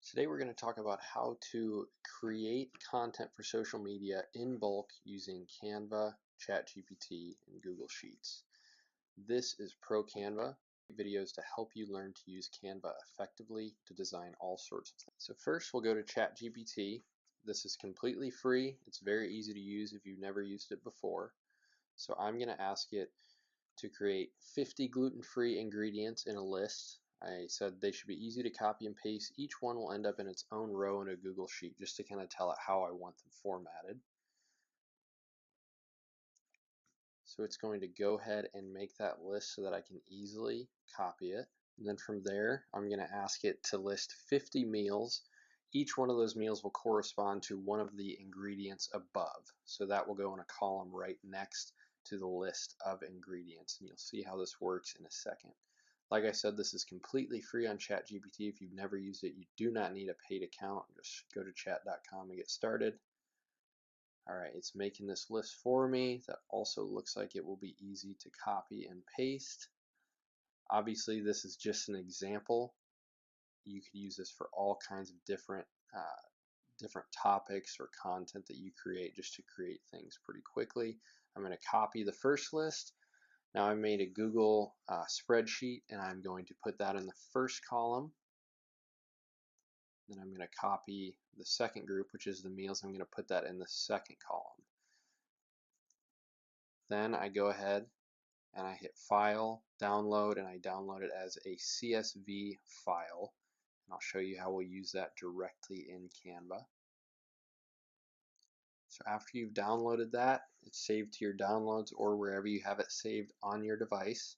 Today we're going to talk about how to create content for social media in bulk using Canva, ChatGPT, and Google Sheets. This is Pro Canva, videos to help you learn to use Canva effectively to design all sorts of things. So first we'll go to ChatGPT. This is completely free. It's very easy to use if you've never used it before. So I'm going to ask it to create 50 gluten-free ingredients in a list. I said they should be easy to copy and paste. Each one will end up in its own row in a Google Sheet just to kind of tell it how I want them formatted. So it's going to go ahead and make that list so that I can easily copy it. And then from there, I'm going to ask it to list 50 meals. Each one of those meals will correspond to one of the ingredients above. So that will go in a column right next to the list of ingredients. And you'll see how this works in a second. Like I said, this is completely free on ChatGPT. If you've never used it, you do not need a paid account. Just go to chat.com and get started. Alright, it's making this list for me. That also looks like it will be easy to copy and paste. Obviously, this is just an example. You could use this for all kinds of different topics or content that you create just to create things pretty quickly. I'm going to copy the first list. Now I made a Google spreadsheet and I'm going to put that in the first column. Then I'm going to copy the second group, which is the meals. I'm going to put that in the second column. Then I go ahead and I hit File, Download, and I download it as a CSV file. And I'll show you how we'll use that directly in Canva. So after you've downloaded that, it's saved to your downloads or wherever you have it saved on your device.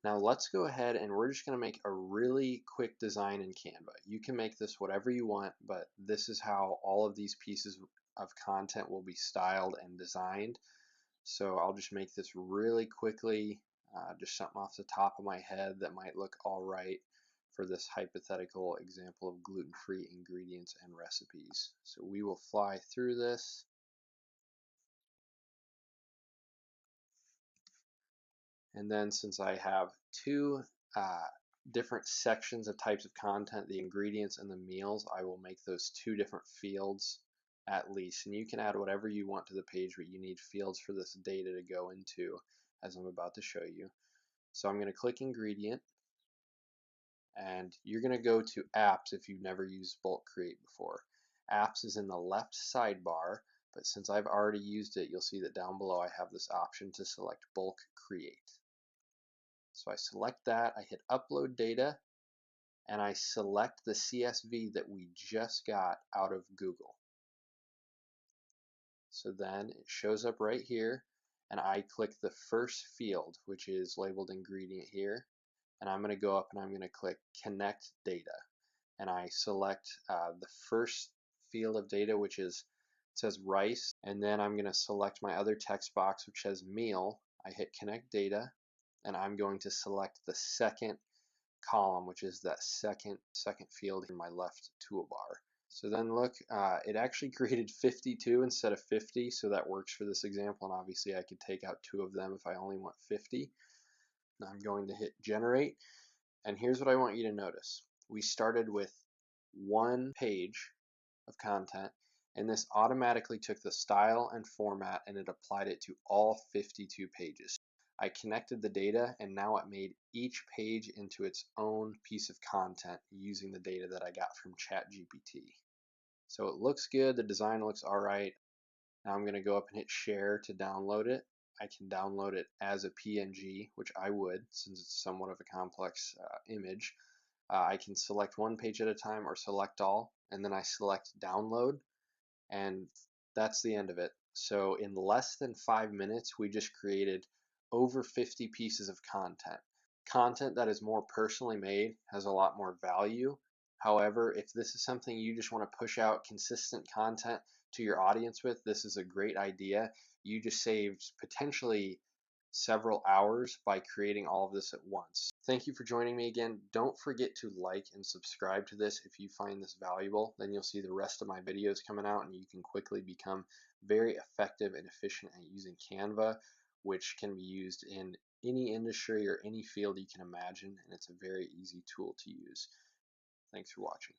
Now let's go ahead and we're just going to make a really quick design in Canva. You can make this whatever you want, but this is how all of these pieces of content will be styled and designed. So I'll just make this really quickly, just something off the top of my head that might look all right for this hypothetical example of gluten-free ingredients and recipes. So we will fly through this. And then since I have two different sections of types of content, the ingredients and the meals, I will make those two different fields at least. And you can add whatever you want to the page, but you need fields for this data to go into, as I'm about to show you. So I'm going to click ingredient, and you're going to go to apps if you've never used bulk create before. Apps is in the left sidebar, but since I've already used it, you'll see that down below I have this option to select bulk create. So I select that, I hit upload data, and I select the CSV that we just got out of Google. So then it shows up right here, and I click the first field, which is labeled ingredient here, and I'm going to go up and I'm going to click connect data, and I select the first field of data, which is, it says rice, and then I'm going to select my other text box, which says meal. I hit connect data, and I'm going to select the second column, which is that second field in my left toolbar. So then look, it actually created 52 instead of 50, so that works for this example, and obviously I could take out two of them if I only want 50. Now I'm going to hit generate, and here's what I want you to notice. We started with one page of content, and this automatically took the style and format and it applied it to all 52 pages. I connected the data, and now it made each page into its own piece of content using the data that I got from ChatGPT. So it looks good, the design looks alright. Now I'm going to go up and hit share to download it. I can download it as a PNG, which I would since it's somewhat of a complex image. I can select one page at a time or select all, and then I select download, and that's the end of it. So in less than 5 minutes, we just created over 50 pieces of content. Content that is more personally made has a lot more value. However, if this is something you just want to push out consistent content to your audience with, this is a great idea. You just saved potentially several hours by creating all of this at once. Thank you for joining me again. Don't forget to like and subscribe to this if you find this valuable. Then you'll see the rest of my videos coming out and you can quickly become very effective and efficient at using Canva, which can be used in any industry or any field you can imagine, and it's a very easy tool to use. Thanks for watching.